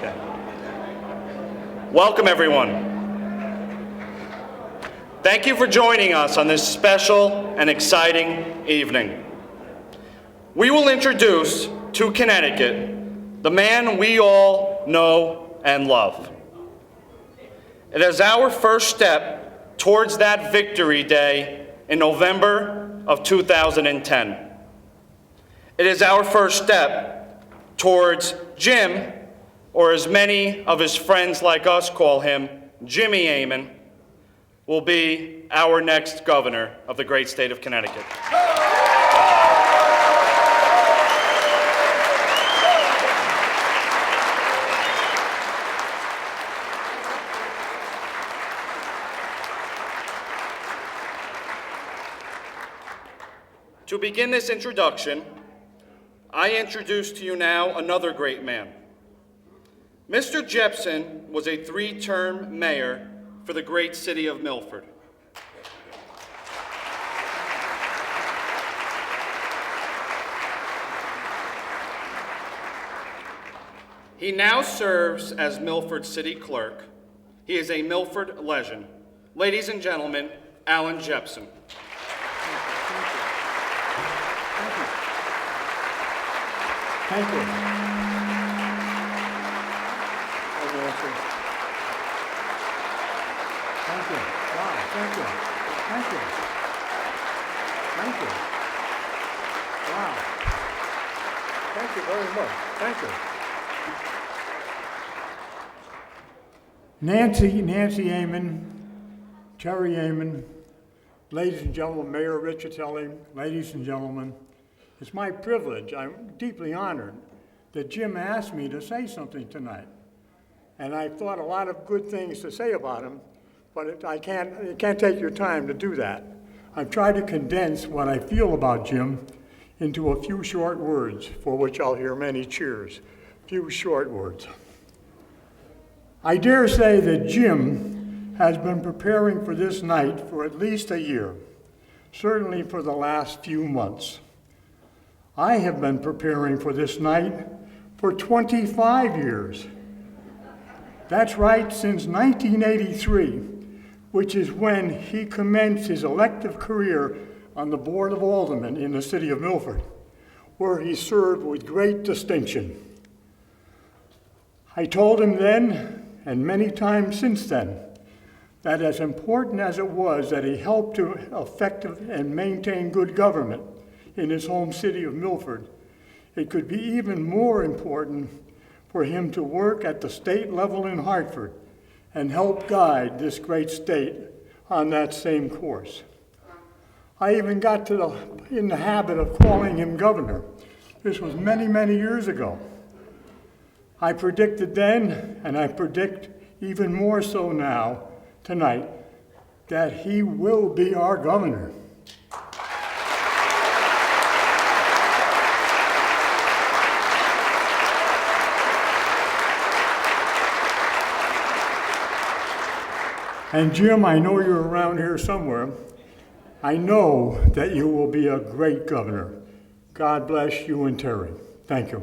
Okay. Welcome, everyone. Thank you for joining us on this special and exciting evening. We will introduce to Connecticut the man we all know and love. It is our first step towards that victory day in November of 2010. It is our first step towards Jim, or as many of his friends like us call him, Jimmy Amann, will be our next governor of the great state of Connecticut. To begin this introduction, I introduce to you now another great man. Mr. Jepson was a 3-term mayor for the great city of Milford. He now serves as Milford City Clerk. He is a Milford legend. Ladies and gentlemen, Alan Jepson. Thank you. Thank you. Wow, thank you. Thank you. Thank you. Wow. Thank you very much. Thank you. Nancy Amann, Terry Amann, ladies and gentlemen, Mayor Riccitelli, ladies and gentlemen, it's my privilege, I'm deeply honored that Jim asked me to say something tonight. And I thought a lot of good things to say about him, but it can't take your time to do that. I've tried to condense what I feel about Jim into a few short words, for which I'll hear many cheers. Few short words. I dare say that Jim has been preparing for this night for at least a year, certainly for the last few months. I have been preparing for this night for 25 years. That's right, since 1983, which is when he commenced his elective career on the Board of Aldermen in the city of Milford, where he served with great distinction. I told him then, and many times since then, that as important as it was that he helped to effective and maintain good government in his home city of Milford, it could be even more important for him to work at the state level in Hartford and help guide this great state on that same course. I even got in the habit of calling him governor. This was many, many years ago. I predicted then, and I predict even more so now, tonight, that he will be our governor. And Jim, I know you're around here somewhere. I know that you will be a great governor. God bless you and Terry. Thank you.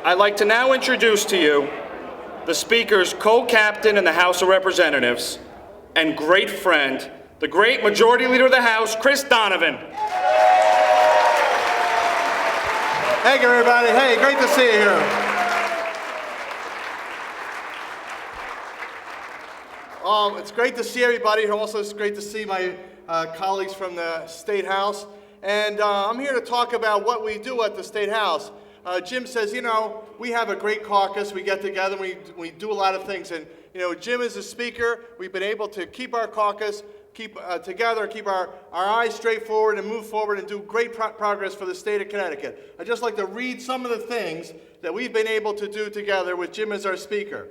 I'd like to now introduce to you the Speaker's co-captain in the House of Representatives and great friend, the great Majority Leader of the House, Chris Donovan. Thank you, everybody. Hey, great to see you here. It's great to see everybody. Also, it's great to see my colleagues from the State House. And I'm here to talk about what we do at the State House. Jim says, you know, we have a great caucus. We get together, we do a lot of things. And, you know, Jim is the Speaker. We've been able to keep our caucus, keep together, keep our eyes straight forward and move forward and do great progress for the state of Connecticut. I'd just like to read some of the things that we've been able to do together with Jim as our Speaker.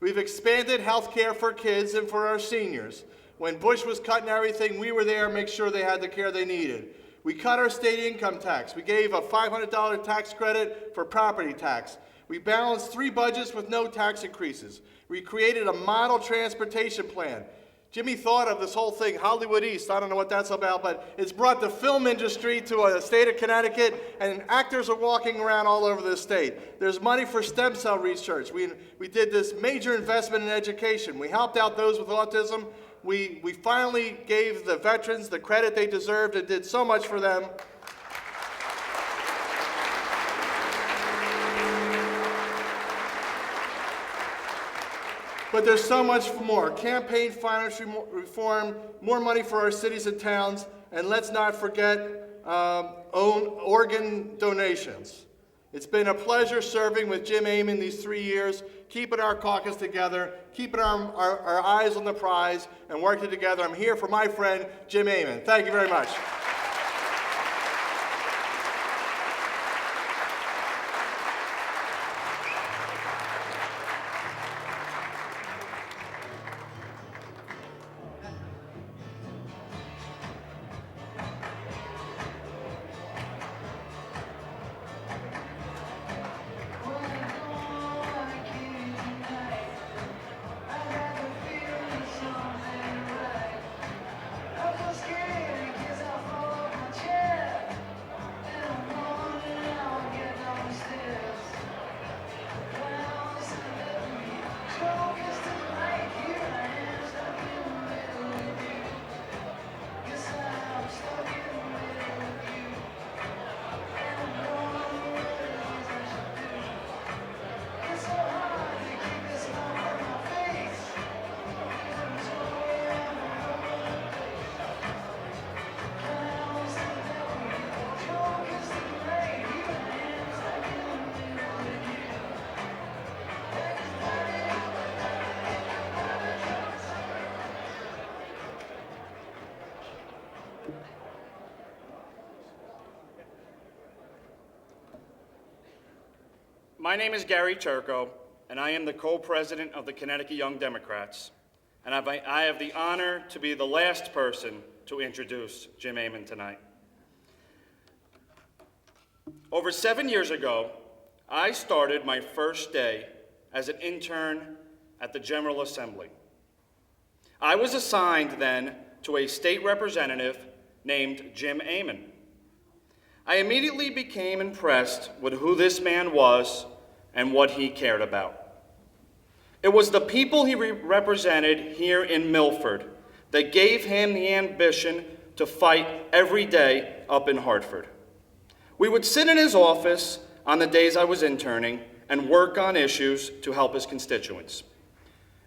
We've expanded health care for kids and for our seniors. When Bush was cutting everything, we were there to make sure they had the care they needed. We cut our state income tax. We gave a $500 tax credit for property tax. We balanced 3 budgets with no tax increases. We created a model transportation plan. Jimmy thought of this whole thing, Hollywood East. I don't know what that's about, but it's brought the film industry to a state of Connecticut, and actors are walking around all over the state. There's money for stem cell research. We did this major investment in education. We helped out those with autism. We finally gave the veterans the credit they deserved and did so much for them. But there's so much more. Campaign finance reform, more money for our cities and towns, and let's not forget organ donations. It's been a pleasure serving with Jim Amann these 3 years, keeping our caucus together, keeping our eyes on the prize, and working together. I'm here for my friend, Jim Amann. Thank you very much. My name is Gary Turco, and I am the co-president of the Connecticut Young Democrats. And I have the honor to be the last person to introduce Jim Amann tonight. Over 7 years ago, I started my first day as an intern at the General Assembly. I was assigned then to a state representative named Jim Amann. I immediately became impressed with who this man was and what he cared about. It was the people he represented here in Milford that gave him the ambition to fight every day up in Hartford. We would sit in his office on the days I was interning and work on issues to help his constituents.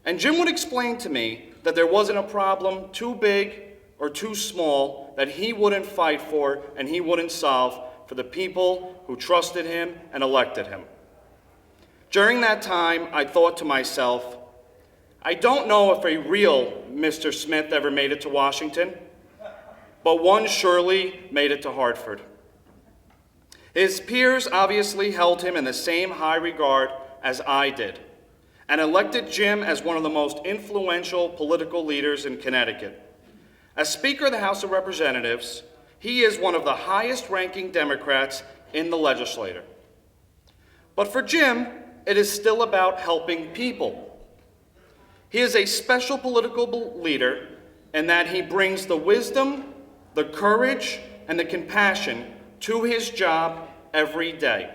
And Jim would explain to me that there wasn't a problem too big or too small that he wouldn't fight for and he wouldn't solve for the people who trusted him and elected him. During that time, I thought to myself, I don't know if a real Mr. Smith ever made it to Washington, but one surely made it to Hartford. His peers obviously held him in the same high regard as I did, and elected Jim as one of the most influential political leaders in Connecticut. As Speaker of the House of Representatives, he is one of the highest-ranking Democrats in the legislature. But for Jim, it is still about helping people. He is a special political leader in that he brings the wisdom, the courage, and the compassion to his job every day.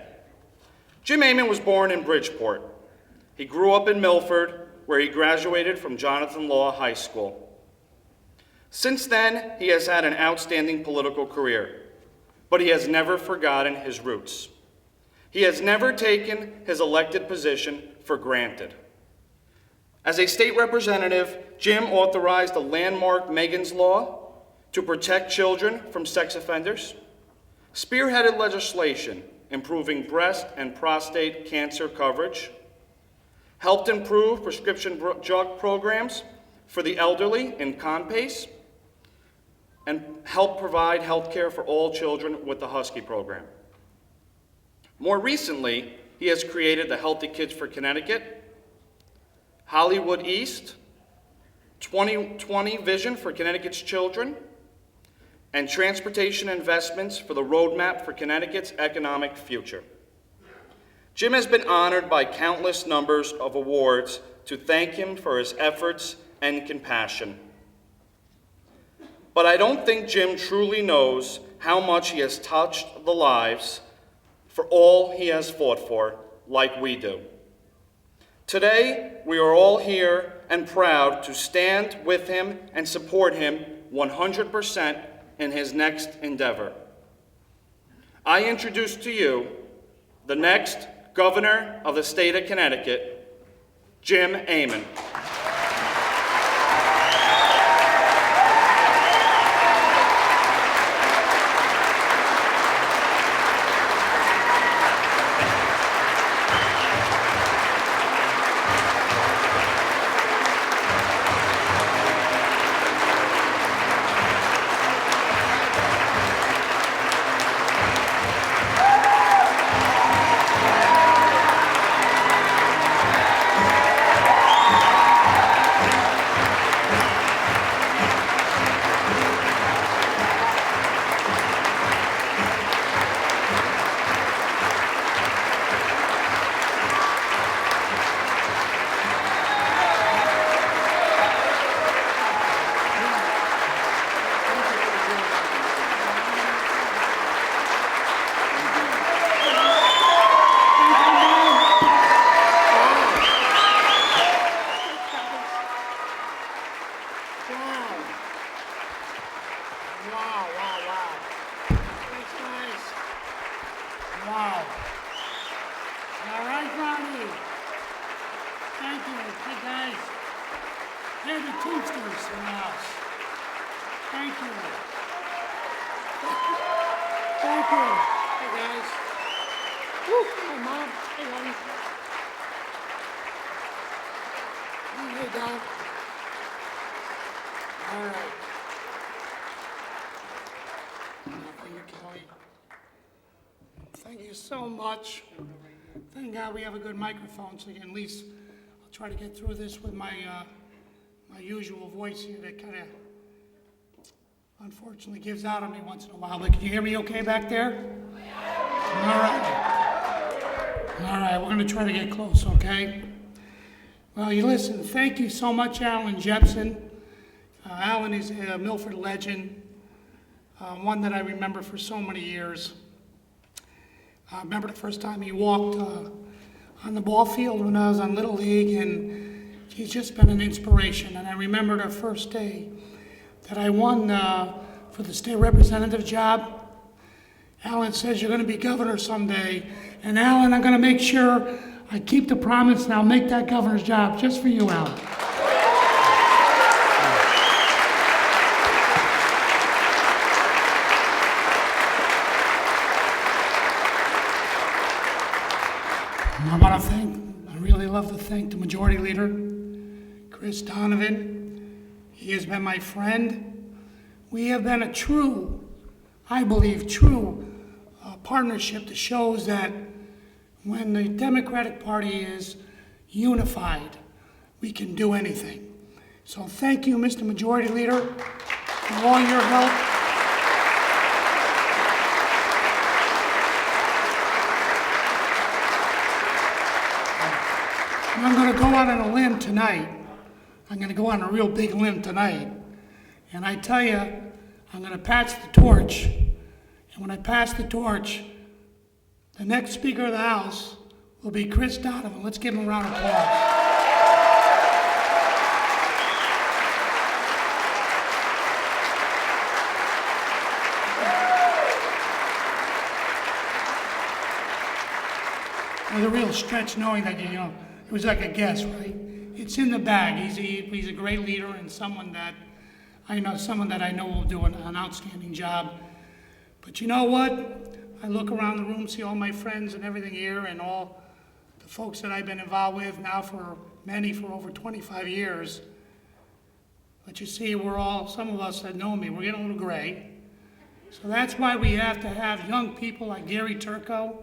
Jim Amann was born in Bridgeport. He grew up in Milford, where he graduated from Jonathan Law High School. Since then, he has had an outstanding political career, but he has never forgotten his roots. He has never taken his elected position for granted. As a state representative, Jim authorized the landmark Megan's Law to protect children from sex offenders, spearheaded legislation improving breast and prostate cancer coverage, helped improve prescription drug programs for the elderly in ConPACE, and helped provide health care for all children with the Husky program. More recently, he has created the Healthy Kids for Connecticut, Hollywood East, 2020 Vision for Connecticut's Children, and transportation investments for the roadmap for Connecticut's economic future. Jim has been honored by countless numbers of awards to thank him for his efforts and compassion. But I don't think Jim truly knows how much he has touched the lives for all he has fought for, like we do. Today, we are all here and proud to stand with him and support him 100% in his next endeavor. I introduce to you the next Governor of the state of Connecticut, Jim Amann. Thank you so much. Thank God we have a good microphone, so you can at least, I'll try to get through this with my my usual voice here that kind of unfortunately gives out on me once in a while. But can you hear me okay back there? All right, we're going to try to get close, okay? Well, you listen, thank you so much, Alan Jepson. Alan is a Milford legend, one that I remember for so many years. I remember the first time he walked on the ball field when I was on Little League, and he's just been an inspiration. And I remember the first day that I won for the state representative job. Alan says, "You're going to be governor someday." And Alan, I'm going to make sure I keep the promise, and I'll make that governor's job just for you, Alan. I really love to thank the Majority Leader, Chris Donovan. He has been my friend. We have been a true, I believe, partnership that shows that when the Democratic Party is unified, we can do anything. So thank you, Mr. Majority Leader, for all your help. I'm going to go out on a limb tonight. I'm going to go on a real big limb tonight. And I tell you, I'm going to pass the torch. And when I pass the torch, the next Speaker of the House will be Chris Donovan. Let's give him a round of applause. It was a real stretch knowing that, you know, it was like a guess, right? It's in the bag. He's a great leader and someone that I know will do an outstanding job. But you know what? I look around the room, see all my friends and everything here, and all the folks that I've been involved with now for over 25 years. But you see, some of us that know me, we're getting a little gray. So that's why we have to have young people like Gary Turco,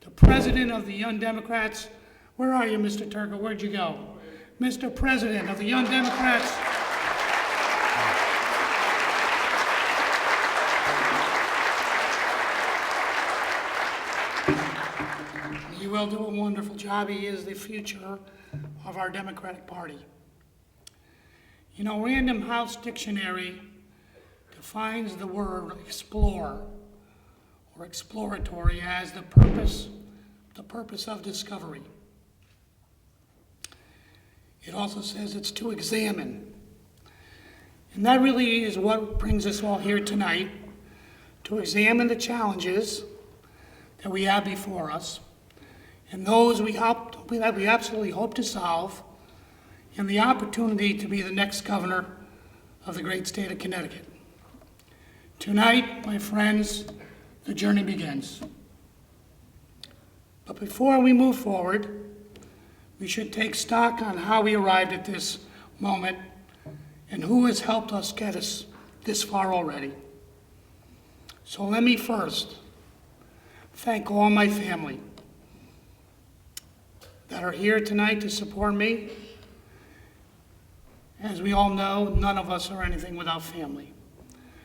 the president of the Young Democrats. Where are you, Mr. Turco? Where'd you go? Mr. President of the Young Democrats. He will do a wonderful job. He is the future of our Democratic Party. You know, Random House Dictionary defines the word explore or exploratory as the purpose of discovery. It also says it's to examine. And that really is what brings us all here tonight, to examine the challenges that we have before us, and those we absolutely hope to solve, and the opportunity to be the next governor of the great state of Connecticut. Tonight, my friends, the journey begins. But before we move forward, we should take stock on how we arrived at this moment and who has helped us get us this far already. So let me first thank all my family that are here tonight to support me. As we all know, none of us are anything without family.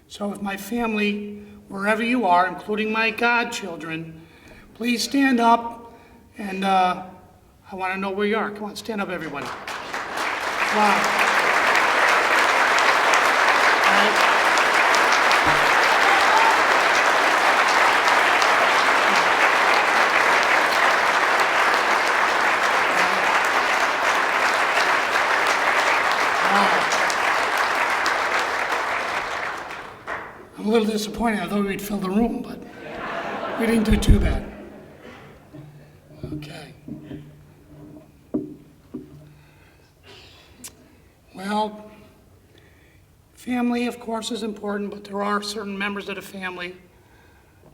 So if my family, wherever you are, including my godchildren, please stand up, and I want to know where you are. Come on, stand up, everybody. Wow. I'm a little disappointed. I thought we'd fill the room, but we didn't do too bad. Okay. Well, family, of course, is important, but there are certain members of the family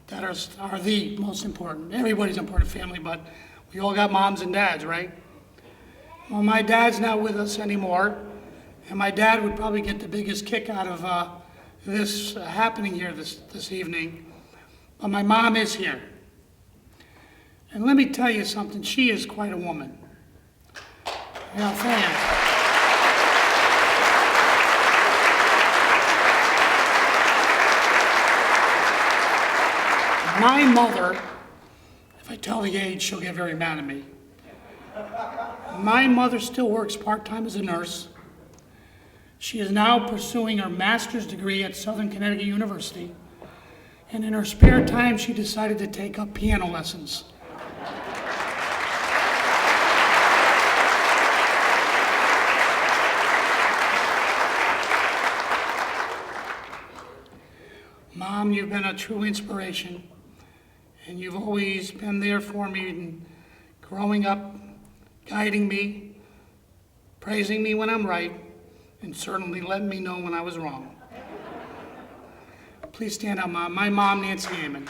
that are the most important. Everybody's important family, but we all got moms and dads, right? Well, my dad's not with us anymore, and my dad would probably get the biggest kick out of this happening here this evening, but my mom is here. And let me tell you something, she is quite a woman. Yeah, thanks. My mother, if I tell the age, she'll get very mad at me. My mother still works part-time as a nurse. She is now pursuing her master's degree at Southern Connecticut University, and in her spare time, she decided to take up piano lessons. Mom, you've been a true inspiration, and you've always been there for me in growing up, guiding me, praising me when I'm right, and certainly letting me know when I was wrong. Please stand up, Mom. My mom, Nancy Amann.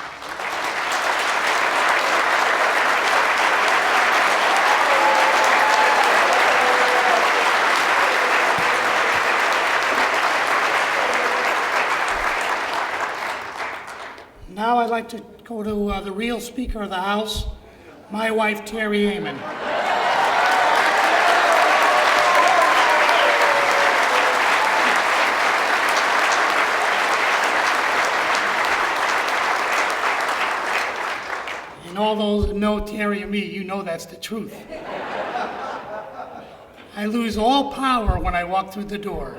Now I'd like to go to the real Speaker of the House, my wife, Terry Amann. And all those that know Terry and me, you know that's the truth. I lose all power when I walk through the door.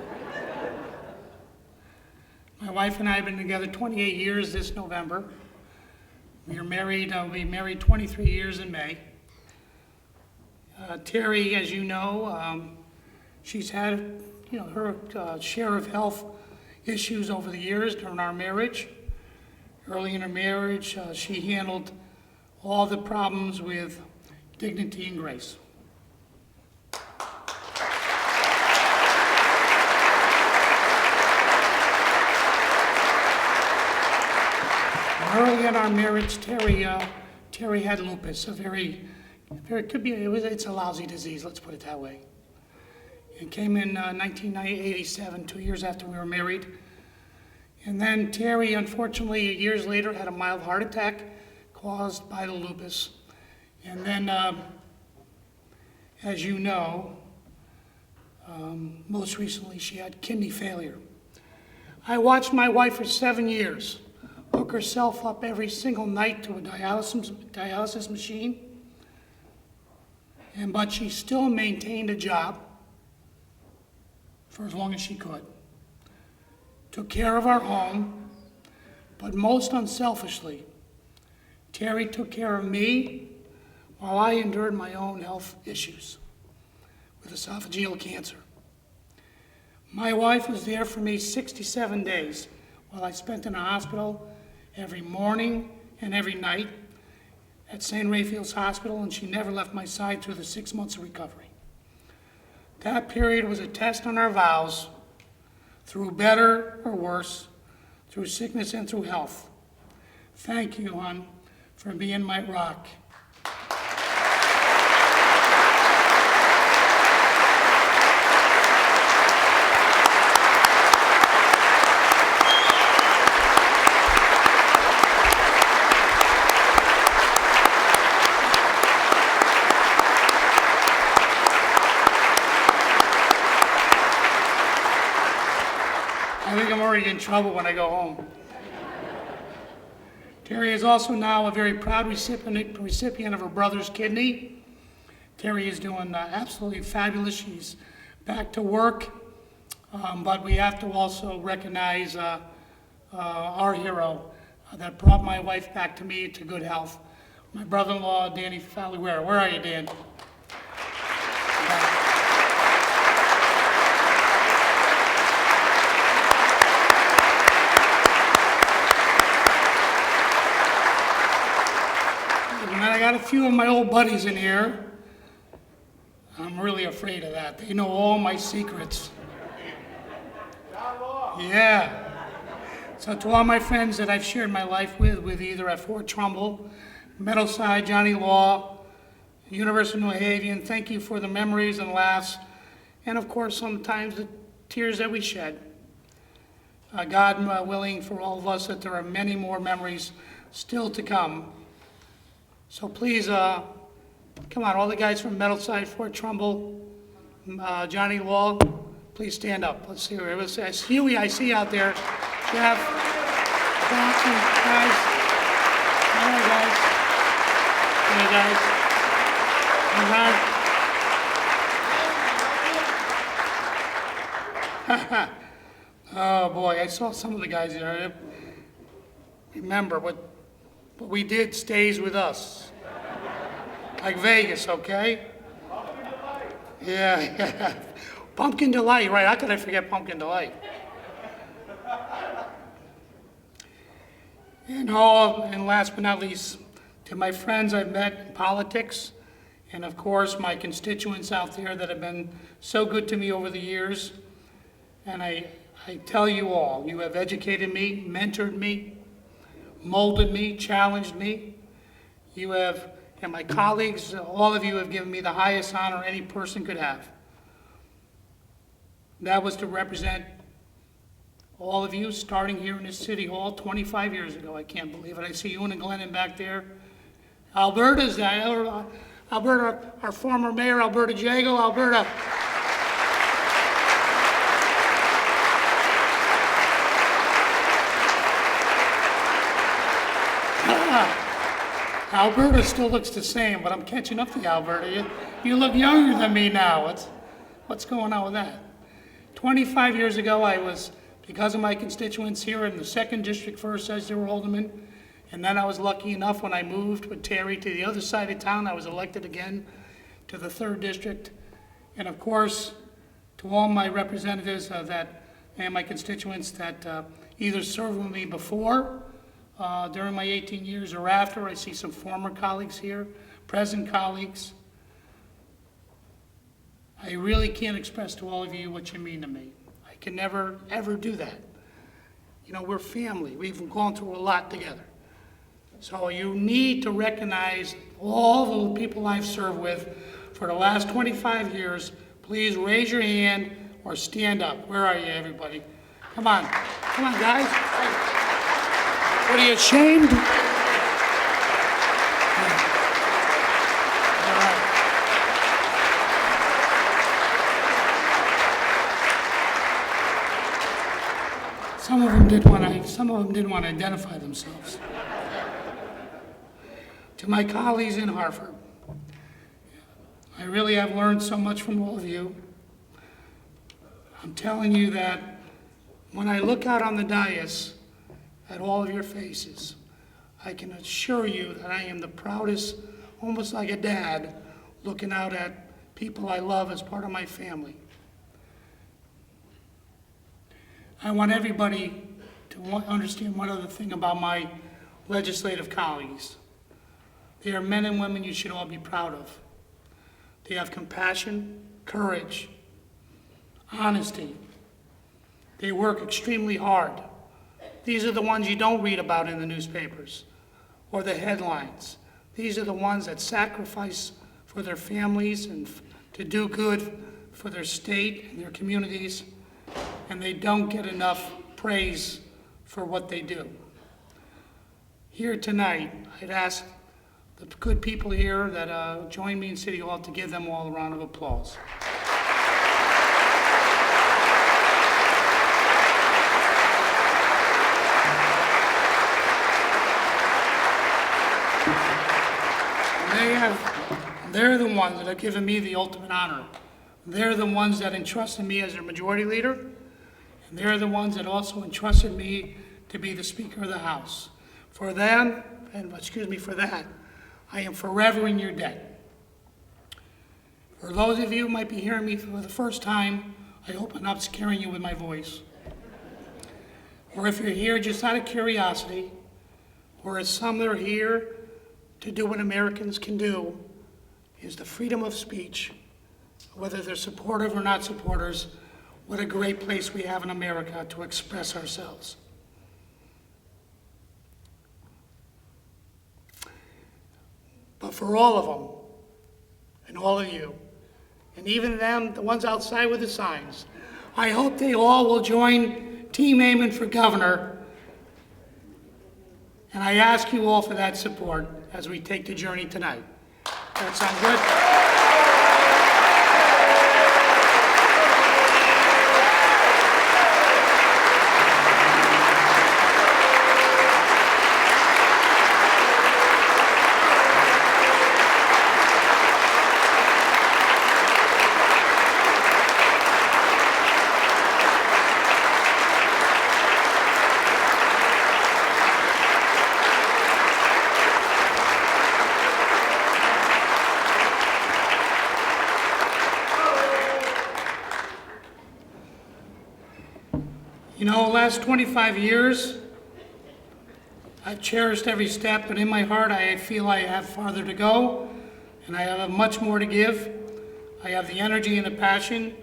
My wife and I have been together 28 years this November. We are married, we'll be married 23 years in May. Terry, as you know, she's had, her share of health issues over the years during our marriage. Early in her marriage, she handled all the problems with dignity and grace. Early in our marriage, Terry had lupus, it's a lousy disease, let's put it that way. It came in 1987, 2 years after we were married. And then Terry, unfortunately, years later, had a mild heart attack caused by the lupus. And then, as you know, most recently she had kidney failure. I watched my wife for 7 years hook herself up every single night to a dialysis machine, but she still maintained a job for as long as she could. Took care of our home, but most unselfishly, Terry took care of me while I endured my own health issues with esophageal cancer. My wife was there for me 67 days while I spent in a hospital every morning and every night at St. Raphael's Hospital, and she never left my side through the 6 months of recovery. That period was a test on our vows, through better or worse, through sickness and through health. Thank you, hon, for being my rock. I think I'm already in trouble when I go home. Terry is also now a very proud recipient of her brother's kidney. Terry is doing absolutely fabulous. She's back to work, but we have to also recognize our hero that brought my wife back to me to good health. My brother-in-law, Danny Fowler. Where are you, Dan? And I got a few of my old buddies in here. I'm really afraid of that. They know all my secrets. Yeah. So to all my friends that I've shared my life with either at Fort Trumbull, Meadowside, Johnny Law, University of New Haven, thank you for the memories and laughs, and of course sometimes the tears that we shed. God willing for all of us that there are many more memories still to come. So please, come on, all the guys from Meadowside, Fort Trumbull, Johnny Law, please stand up. Let's see where it was. I see you out there. Jeff, Johnson, guys. All right, guys. Hey, guys. All right. Oh, boy, I saw some of the guys there. Remember, what we did stays with us. Like Vegas, okay? Yeah. Pumpkin Delight, right? How could I forget Pumpkin Delight? And last but not least, to my friends I've met in politics, and of course my constituents out there that have been so good to me over the years. And I tell you all, you have educated me, mentored me, molded me, challenged me. You have, and my colleagues, all of you have given me the highest honor any person could have. That was to represent all of you starting here in this city hall 25 years ago. I can't believe it. I see you and Glennon back there. Alberta's there. Alberta, our former mayor, Alberta Jago, Alberta. Alberta still looks the same, but I'm catching up to you, Alberta. You look younger than me now. What's going on with that? 25 years ago, I was, because of my constituents here in the 2nd District first as their alderman, and then I was lucky enough when I moved with Terry to the other side of town, I was elected again to the 3rd District, and of course, to all my representatives and my constituents that either served with me before, during my 18 years or after. I see some former colleagues here, present colleagues. I really can't express to all of you what you mean to me. I can never, ever do that. You know, we're family. We've gone through a lot together. So you need to recognize all the people I've served with for the last 25 years. Please raise your hand or stand up. Where are you, everybody? Come on. Come on, guys. What, are you ashamed? All right. Some of them didn't want to identify themselves. To my colleagues in Hartford, I really have learned so much from all of you. I'm telling you that when I look out on the dais at all of your faces, I can assure you that I am the proudest, almost like a dad, looking out at people I love as part of my family. I want everybody to understand one other thing about my legislative colleagues. They are men and women you should all be proud of. They have compassion, courage, honesty. They work extremely hard. These are the ones you don't read about in the newspapers or the headlines. These are the ones that sacrifice for their families and to do good for their state and their communities, and they don't get enough praise for what they do. Here tonight, I'd ask the good people here that join me in City Hall to give them all a round of applause. They're the ones that have given me the ultimate honor. They're the ones that entrusted me as their majority leader, and they're the ones that also entrusted me to be the Speaker of the House. For that, I am forever in your debt. For those of you who might be hearing me for the first time, I open up scaring you with my voice. Or if you're here just out of curiosity, or as some that are here to do what Americans can do, is the freedom of speech, whether they're supportive or not supporters. What a great place we have in America to express ourselves. But for all of them, and all of you, and even them, the ones outside with the signs, I hope they all will join Team Amann for governor. And I ask you all for that support as we take the journey tonight. That sound good? You know, the last 25 years, I've cherished every step, but in my heart, I feel I have farther to go, and I have much more to give. I have the energy and the passion,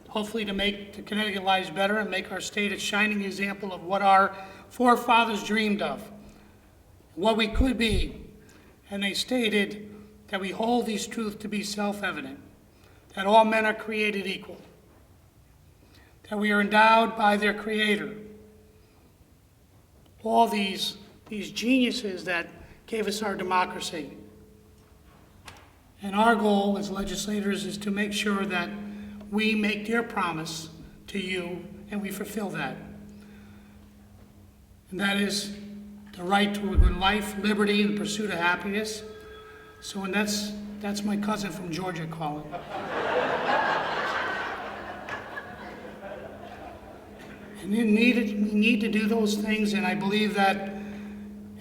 hopefully to make the Connecticut lives better and make our state a shining example of what our forefathers dreamed of, what we could be. And they stated that we hold these truths to be self-evident, that all men are created equal, that we are endowed by their Creator. All these geniuses that gave us our democracy. And our goal as legislators is to make sure that we make their promise to you and we fulfill that. And that is the right to a good life, liberty, and pursuit of happiness. So, and that's my cousin from Georgia calling. And we need to do those things, and I believe that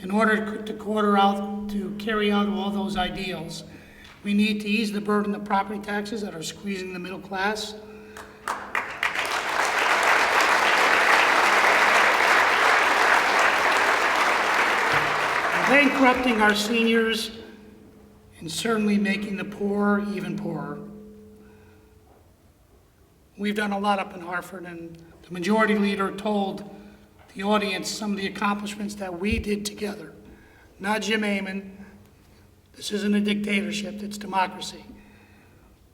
in order to carry out all those ideals, We need to ease the burden of property taxes that are squeezing the middle class. Bankrupting our seniors and certainly making the poor even poorer. We've done a lot up in Hartford, and the majority leader told the audience some of the accomplishments that we did together. Not Jim Amann. This isn't a dictatorship, it's democracy.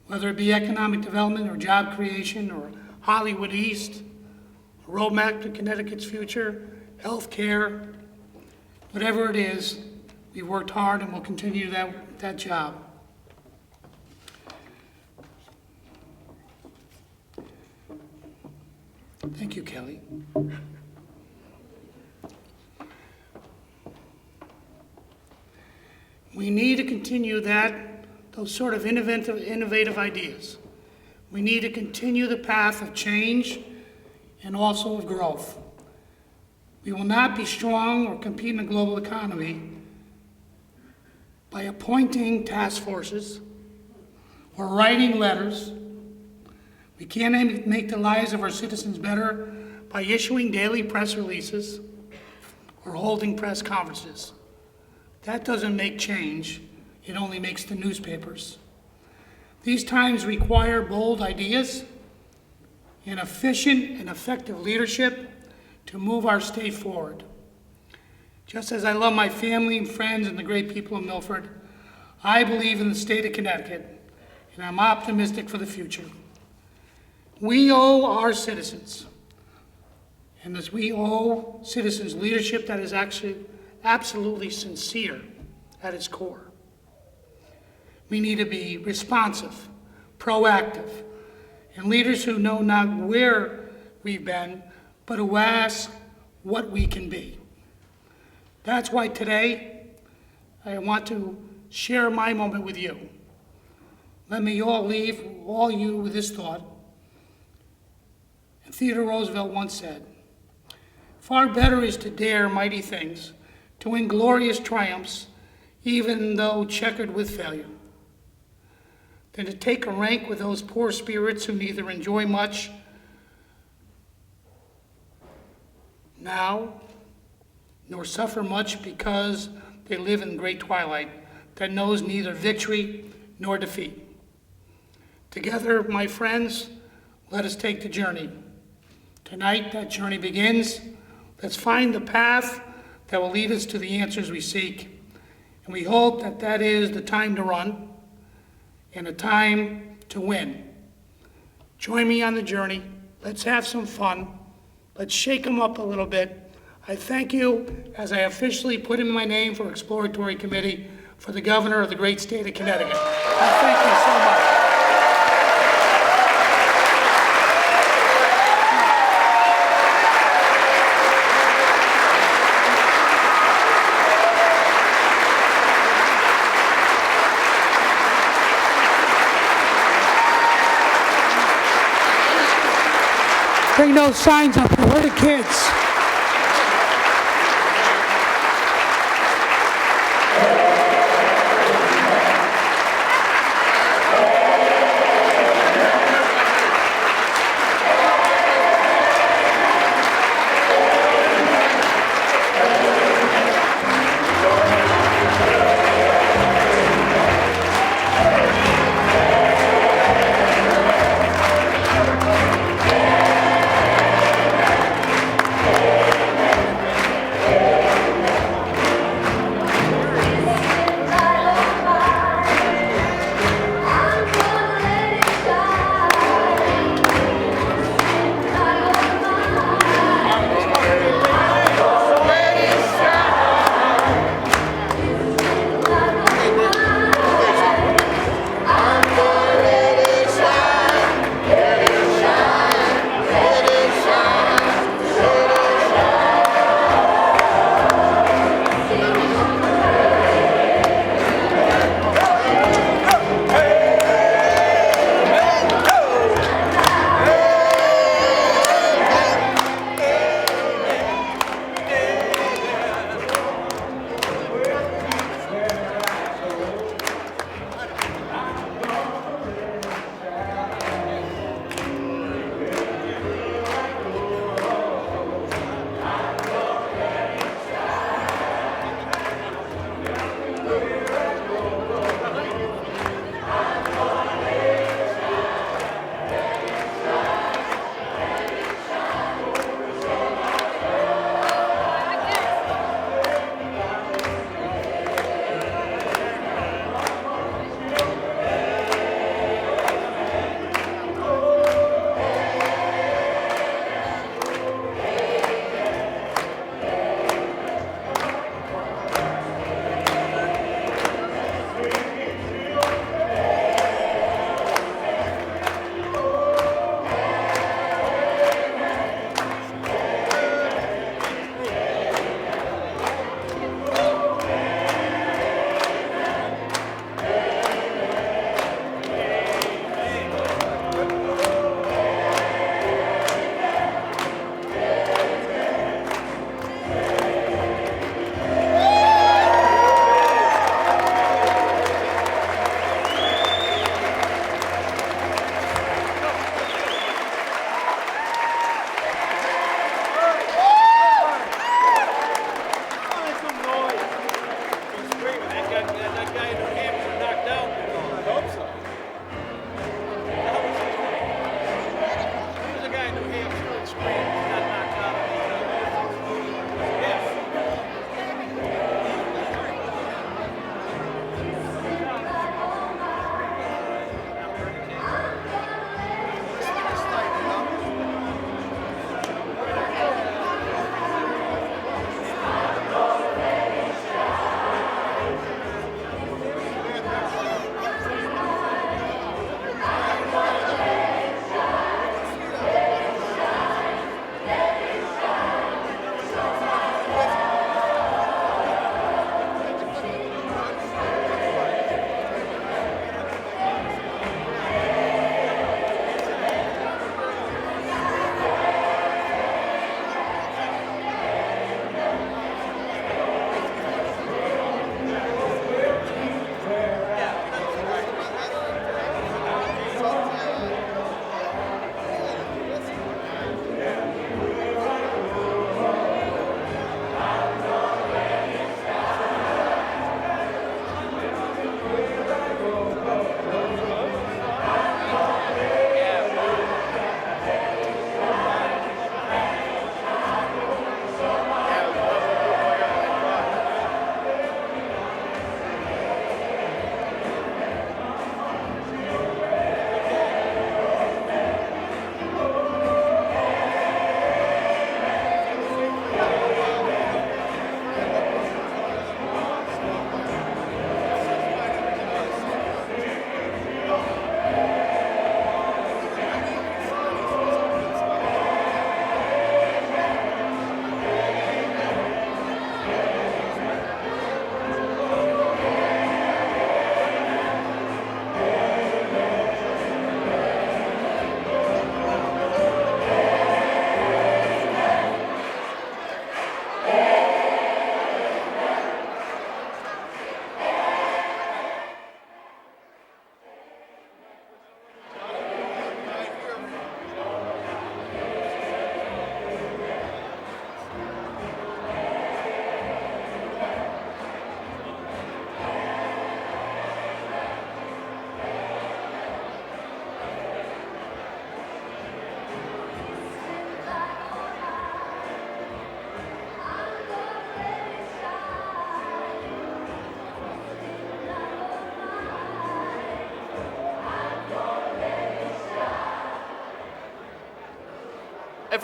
Whether it be economic development or job creation or Hollywood East, a roadmap to Connecticut's future, health care, whatever it is, we worked hard and will continue that job. Thank you, Kelly. We need to continue those sort of innovative ideas. We need to continue the path of change and also of growth. We will not be strong or compete in a global economy by appointing task forces or writing letters. We can't make the lives of our citizens better by issuing daily press releases or holding press conferences. That doesn't make change, it only makes the newspapers. These times require bold ideas and efficient and effective leadership to move our state forward. Just as I love my family and friends and the great people of Milford, I believe in the state of Connecticut, and I'm optimistic for the future. We owe our citizens, and as we owe citizens leadership that is actually absolutely sincere at its core. We need to be responsive, proactive, and leaders who know not where we've been, but who ask what we can be. That's why today I want to share my moment with you. Let me leave you with this thought. And Theodore Roosevelt once said, "Far better is to dare mighty things, to win glorious triumphs, even though checkered with failure, than to take a rank with those poor spirits who neither enjoy much now nor suffer much because they live in great twilight that knows neither victory nor defeat." Together, my friends, let us take the journey. Tonight, that journey begins. Let's find the path that will lead us to the answers we seek. And we hope that that is the time to run and a time to win. Join me on the journey. Let's have some fun. Let's shake them up a little bit. I thank you as I officially put in my name for Exploratory Committee for the Governor of the great state of Connecticut. I thank you so much. Bring those signs up. Where are the kids?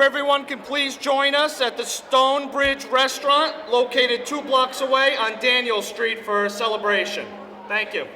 everyone can please join us at the Stonebridge Restaurant, located 2 blocks away on Daniel Street for a celebration. Thank you.